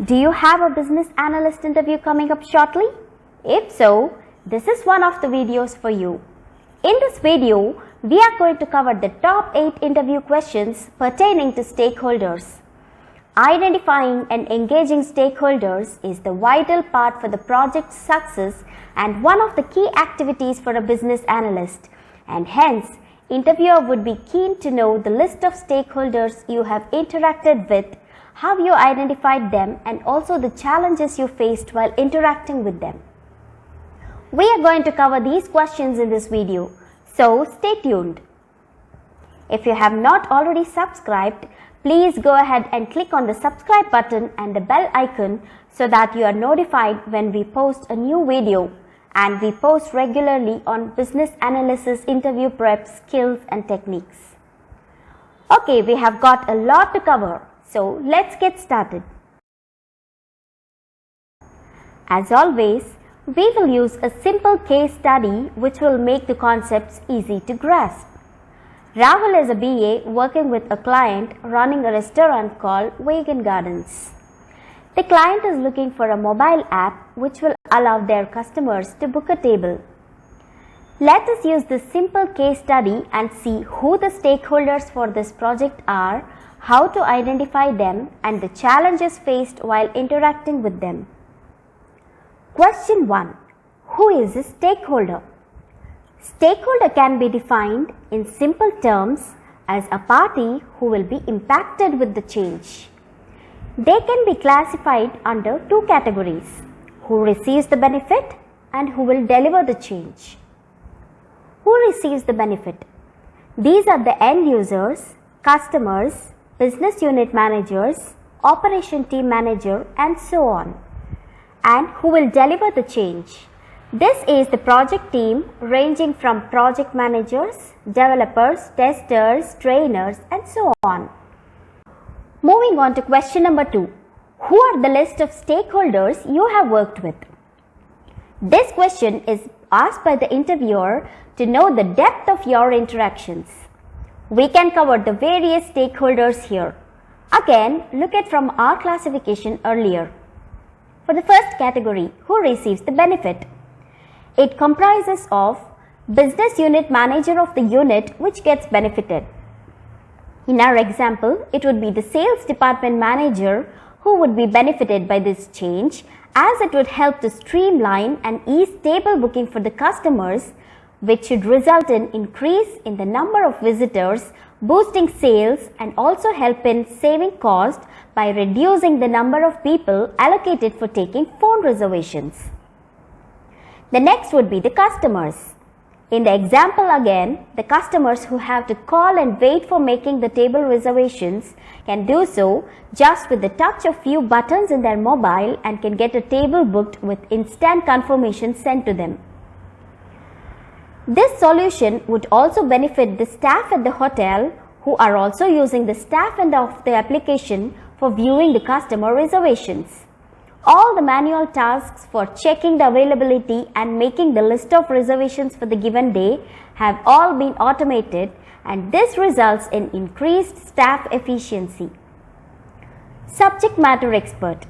Do you have a business analyst interview coming up shortly? If so, this is one of the videos for you. In this video, we are going to cover the top 8 interview questions pertaining to stakeholders. Identifying and engaging stakeholders is the vital part for the project's success and one of the key activities for a business analyst, and hence, interviewer would be keen to know the list of stakeholders you have interacted with, how you identified them, and also the challenges you faced while interacting with them. We are going to cover these questions in this video, so stay tuned. If you have not already subscribed, please go ahead and click on the subscribe button and the bell icon so that you are notified when we post a new video, and we post regularly on business analysis interview prep skills and techniques. Okay, we have got a lot to cover. So let's get started. As always, we will use a simple case study which will make the concepts easy to grasp. Rahul is a BA working with a client running a restaurant called Vegan Gardens. The client is looking for a mobile app which will allow their customers to book a table. Let us use this simple case study and see who the stakeholders for this project are, how to identify them, and the challenges faced while interacting with them. Question 1. Who is a stakeholder? Stakeholder can be defined in simple terms as a party who will be impacted with the change. They can be classified under 2 categories: who receives the benefit and who will deliver the change. Who receives the benefit? These are the end users, customers, business unit managers, operation team manager, and so on. And who will deliver the change? This is the project team ranging from project managers, developers, testers, trainers, and so on. Moving on to question number 2. Who are the list of stakeholders you have worked with? This question is asked by the interviewer to know the depth of your interactions. We can cover the various stakeholders here. Again, look at from our classification earlier. For the first category, who receives the benefit? It comprises of business unit manager of the unit which gets benefited. In our example, it would be the sales department manager who would be benefited by this change, as it would help to streamline and ease table booking for the customers, which should result in increase in the number of visitors, boosting sales, and also help in saving cost by reducing the number of people allocated for taking phone reservations. The next would be the customers. In the example again, the customers who have to call and wait for making the table reservations can do so just with the touch of few buttons in their mobile and can get a table booked with instant confirmation sent to them. This solution would also benefit the staff at the hotel who are also using the staff end of the application for viewing the customer reservations. All the manual tasks for checking the availability and making the list of reservations for the given day have all been automated, and this results in increased staff efficiency. Subject matter expert.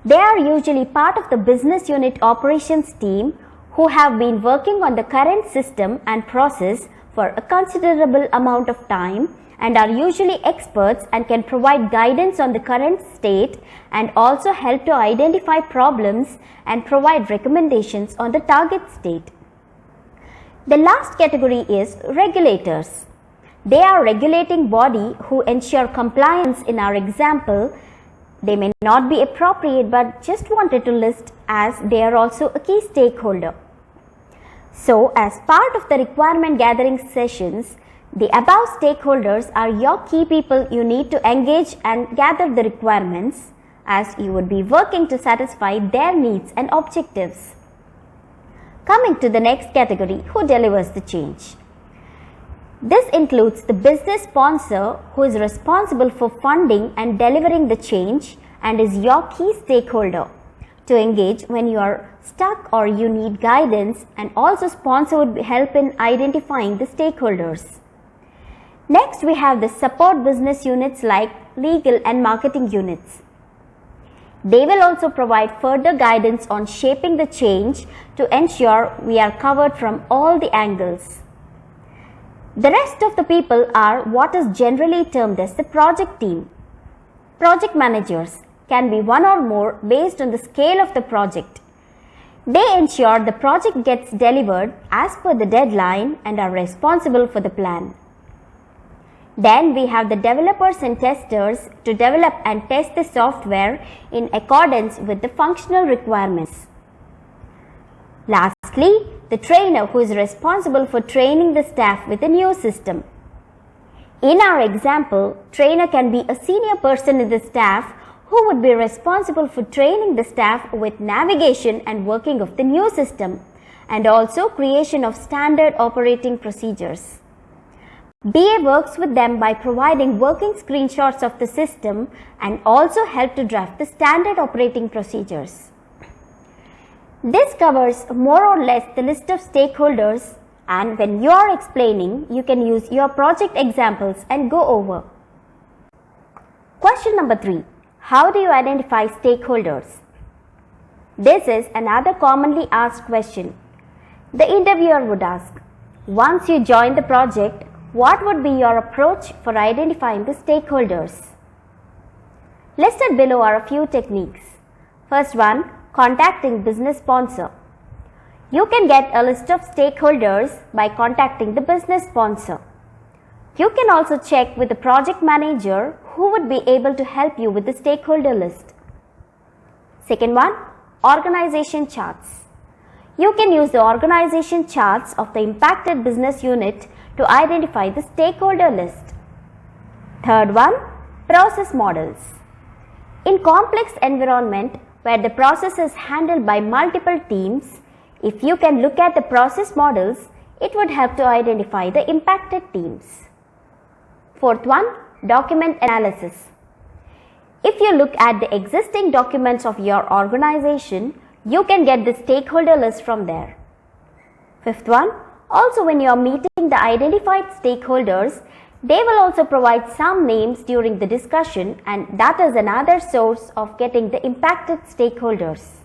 They are usually part of the business unit operations team who have been working on the current system and process for a considerable amount of time and are usually experts and can provide guidance on the current state and also help to identify problems and provide recommendations on the target state. The last category is regulators. They are regulating body who ensure compliance. In our example, they may not be appropriate, but just wanted to list as they are also a key stakeholder. So, as part of the requirement gathering sessions, the above stakeholders are your key people you need to engage and gather the requirements, as you would be working to satisfy their needs and objectives. Coming to the next category, who delivers the change? This includes the business sponsor who is responsible for funding and delivering the change and is your key stakeholder to engage when you are stuck or you need guidance, and also sponsor would help in identifying the stakeholders. Next, we have the support business units like legal and marketing units. They will also provide further guidance on shaping the change to ensure we are covered from all the angles. The rest of the people are what is generally termed as the project team. Project managers can be one or more based on the scale of the project. They ensure the project gets delivered as per the deadline and are responsible for the plan. Then we have the developers and testers to develop and test the software in accordance with the functional requirements. Lastly, the trainer who is responsible for training the staff with a new system. In our example, trainer can be a senior person in the staff who would be responsible for training the staff with navigation and working of the new system and also creation of standard operating procedures. BA works with them by providing working screenshots of the system and also help to draft the standard operating procedures. This covers more or less the list of stakeholders, and when you are explaining, you can use your project examples and go over. Question number 3. How do you identify stakeholders? This is another commonly asked question. The interviewer would ask, once you join the project, what would be your approach for identifying the stakeholders? Listed below are a few techniques. First one, contacting business sponsor. You can get a list of stakeholders by contacting the business sponsor. You can also check with the project manager who would be able to help you with the stakeholder list. Second one, organization charts. You can use the organization charts of the impacted business unit to identify the stakeholder list. Third one, process models. In complex environment where the process is handled by multiple teams, if you can look at the process models, it would help to identify the impacted teams. Fourth one, document analysis. If you look at the existing documents of your organization, you can get the stakeholder list from there. Fifth one, also when you are meeting the identified stakeholders, they will also provide some names during the discussion, and that is another source of getting the impacted stakeholders.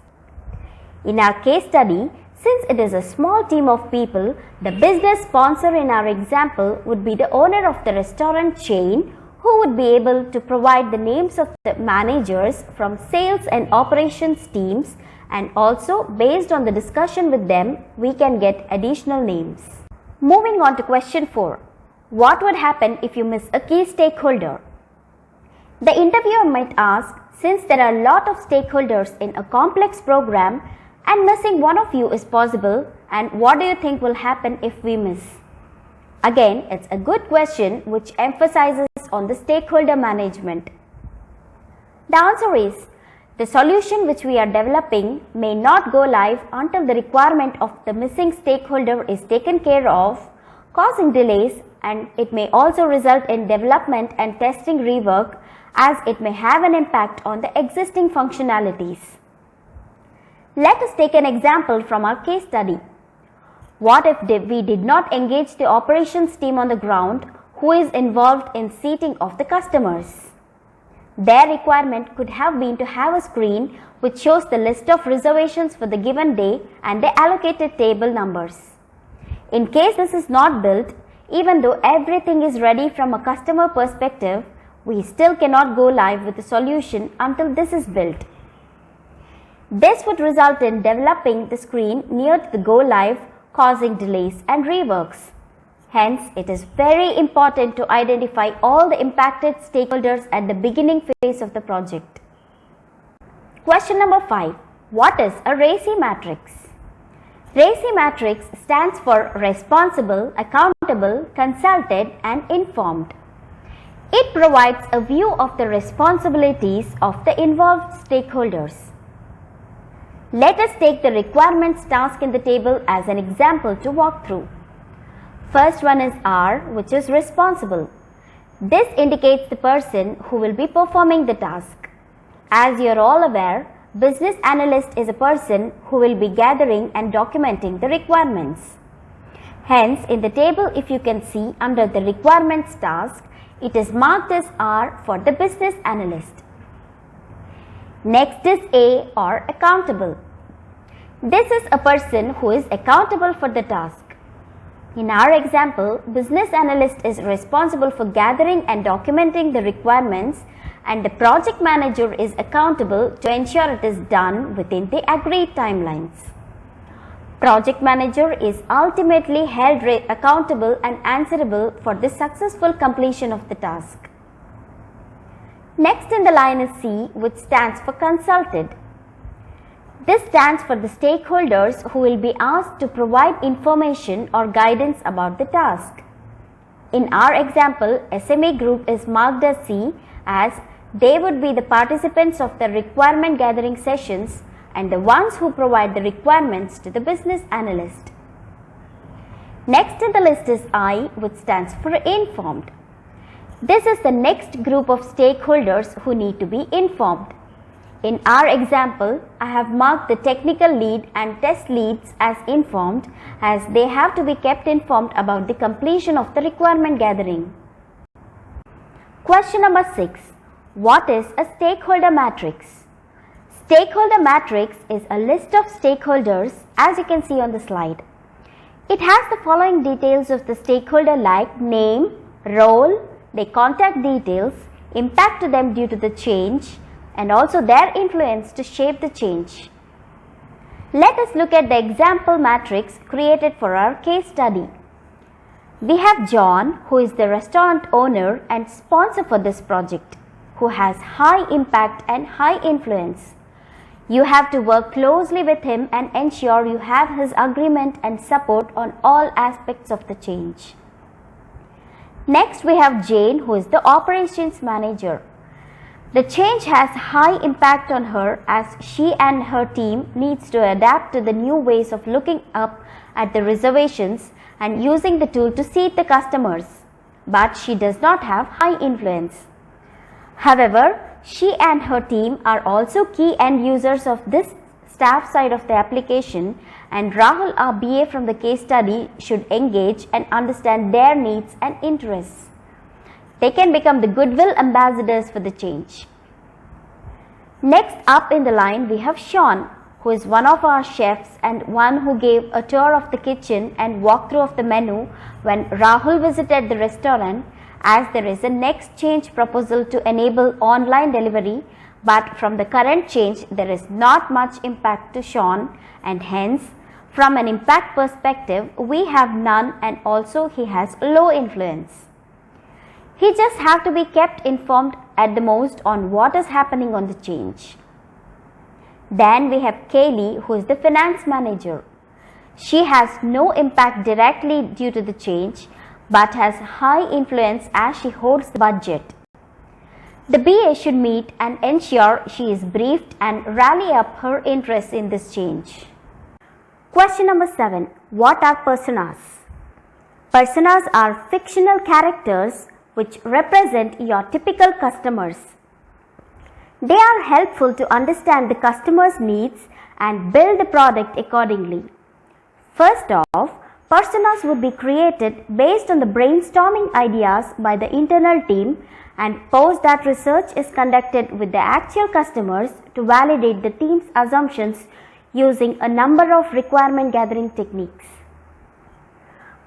In our case study, since it is a small team of people, the business sponsor in our example would be the owner of the restaurant chain who would be able to provide the names of the managers from sales and operations teams, and also based on the discussion with them, we can get additional names. Moving on to question 4. What would happen if you miss a key stakeholder? The interviewer might ask, since there are a lot of stakeholders in a complex program and missing one of you is possible, and what do you think will happen if we miss? Again, it's a good question which emphasizes on the stakeholder management. The answer is, the solution which we are developing may not go live until the requirement of the missing stakeholder is taken care of, causing delays, and it may also result in development and testing rework, as it may have an impact on the existing functionalities. Let us take an example from our case study. What if we did not engage the operations team on the ground who is involved in seating of the customers? Their requirement could have been to have a screen which shows the list of reservations for the given day and the allocated table numbers. In case this is not built, even though everything is ready from a customer perspective, we still cannot go live with the solution until this is built. This would result in developing the screen near to the go live, causing delays and reworks. Hence, it is very important to identify all the impacted stakeholders at the beginning phase of the project. Question number 5. What is a RACI matrix? RACI matrix stands for responsible, accountable, consulted, and informed. It provides a view of the responsibilities of the involved stakeholders. Let us take the requirements task in the table as an example to walk through. First one is R, which is responsible. This indicates the person who will be performing the task. As you are all aware, business analyst is a person who will be gathering and documenting the requirements. Hence, in the table, if you can see under the requirements task, it is marked as R for the business analyst. Next is A, or accountable. This is a person who is accountable for the task. In our example, business analyst is responsible for gathering and documenting the requirements, and the project manager is accountable to ensure it is done within the agreed timelines. Project manager is ultimately held accountable and answerable for the successful completion of the task. Next in the line is C, which stands for consulted. This stands for the stakeholders who will be asked to provide information or guidance about the task. In our example, SME group is marked as C, as they would be the participants of the requirement gathering sessions and the ones who provide the requirements to the business analyst. Next in the list is I, which stands for informed. This is the next group of stakeholders who need to be informed. In our example, I have marked the technical lead and test leads as informed, as they have to be kept informed about the completion of the requirement gathering. Question number 6. What is a stakeholder matrix? Stakeholder matrix is a list of stakeholders, as you can see on the slide. It has the following details of the stakeholder, like name, role, their contact details, impact to them due to the change, and also their influence to shape the change. Let us look at the example matrix created for our case study. We have John, who is the restaurant owner and sponsor for this project, who has high impact and high influence. You have to work closely with him and ensure you have his agreement and support on all aspects of the change. Next we have Jane, who is the operations manager. The change has high impact on her, as she and her team needs to adapt to the new ways of looking up at the reservations and using the tool to seat the customers, but she does not have high influence. However, she and her team are also key end users of this staff side of the application, and Rahul, our BA from the case study, should engage and understand their needs and interests. They can become the goodwill ambassadors for the change. Next up in the line we have Sean, who is one of our chefs and one who gave a tour of the kitchen and walkthrough of the menu when Rahul visited the restaurant, as there is a next change proposal to enable online delivery, but from the current change there is not much impact to Sean, and hence from an impact perspective we have none, and also he has low influence. He just have to be kept informed at the most on what is happening on the change. Then we have Kaylee, who is the finance manager. She has no impact directly due to the change, but has high influence as she holds the budget. The BA should meet and ensure she is briefed and rally up her interest in this change. Question number 7. What are personas? Personas are fictional characters which represent your typical customers. They are helpful to understand the customer's needs and build the product accordingly. First off, personas would be created based on the brainstorming ideas by the internal team, and post that research is conducted with the actual customers to validate the team's assumptions using a number of requirement gathering techniques.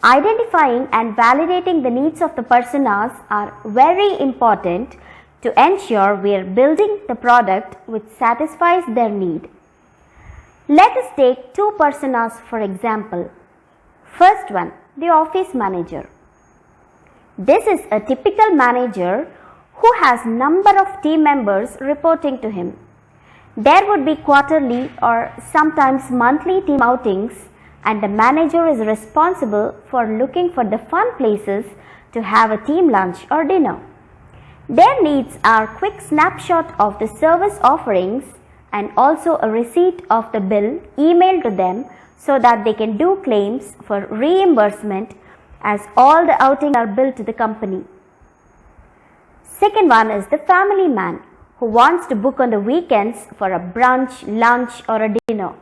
Identifying and validating the needs of the personas are very important to ensure we are building the product which satisfies their need. Let us take two personas for example. First one, the office manager. This is a typical manager who has number of team members reporting to him. There would be quarterly or sometimes monthly team outings, and the manager is responsible for looking for the fun places to have a team lunch or dinner. Their needs are quick snapshot of the service offerings and also a receipt of the bill emailed to them so that they can do claims for reimbursement, as all the outings are billed to the company. Second one is the family man who wants to book on the weekends for a brunch, lunch or a dinner.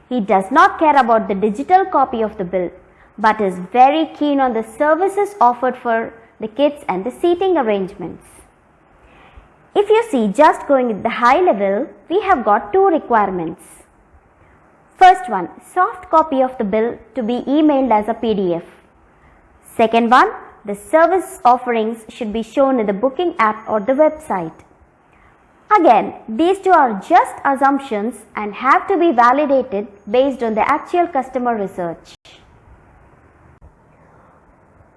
He does not care about the digital copy of the bill, but is very keen on the services offered for the kids and the seating arrangements. If you see, just going at the high level, we have got two requirements. First one, soft copy of the bill to be emailed as a PDF. Second one, the service offerings should be shown in the booking app or the website. Again, these two are just assumptions and have to be validated based on the actual customer research.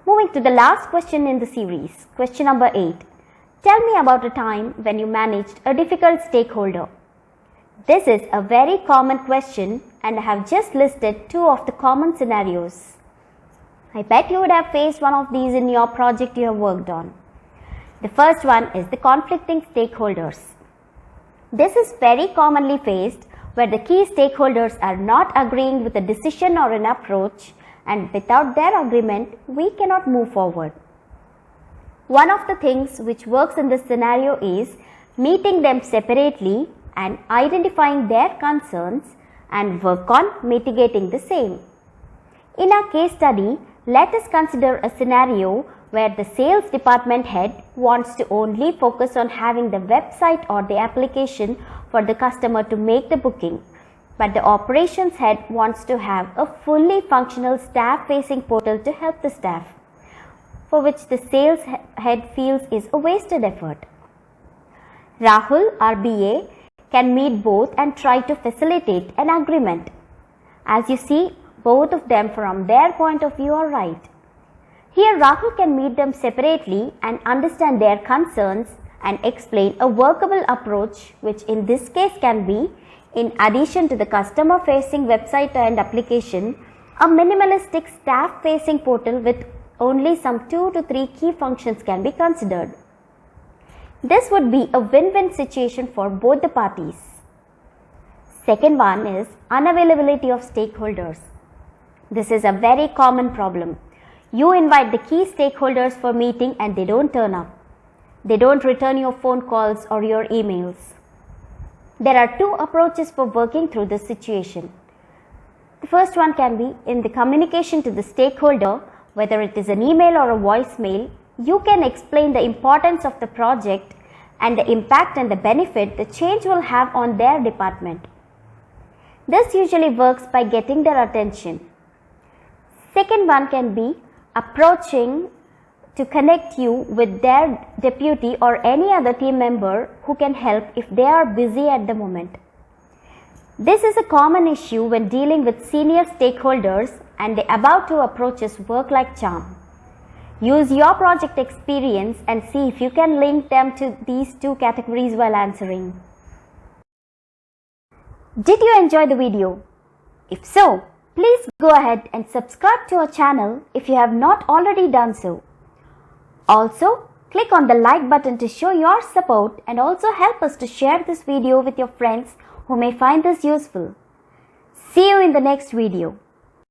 Moving to the last question in the series, question number 8. Tell me about a time when you managed a difficult stakeholder. This is a very common question and I have just listed two of the common scenarios. I bet you would have faced one of these in your project you have worked on. The first one is the conflicting stakeholders. This is very commonly faced where the key stakeholders are not agreeing with a decision or an approach, and without their agreement, we cannot move forward. One of the things which works in this scenario is meeting them separately and identifying their concerns and work on mitigating the same. In our case study, let us consider a scenario where the sales department head wants to only focus on having the website or the application for the customer to make the booking, but the operations head wants to have a fully functional staff-facing portal to help the staff, for which the sales head feels is a wasted effort. Rahul, our BA, can meet both and try to facilitate an agreement. As you see, both of them from their point of view are right. Here Rahul can meet them separately and understand their concerns and explain a workable approach, which in this case can be, in addition to the customer-facing website and application, a minimalistic staff-facing portal with only some 2 to 3 key functions can be considered. This would be a win-win situation for both the parties. Second one is unavailability of stakeholders. This is a very common problem. You invite the key stakeholders for meeting and they don't turn up. They don't return your phone calls or your emails. There are two approaches for working through this situation. The first one can be in the communication to the stakeholder, whether it is an email or a voicemail. You can explain the importance of the project and the impact and the benefit the change will have on their department. This usually works by getting their attention. Second one can be approaching to connect you with their deputy or any other team member who can help if they are busy at the moment. This is a common issue when dealing with senior stakeholders, and the above two approaches work like charm. Use your project experience and see if you can link them to these two categories while answering. Did you enjoy the video? If so, please go ahead and subscribe to our channel if you have not already done so. Also, click on the like button to show your support and also help us to share this video with your friends who may find this useful. See you in the next video.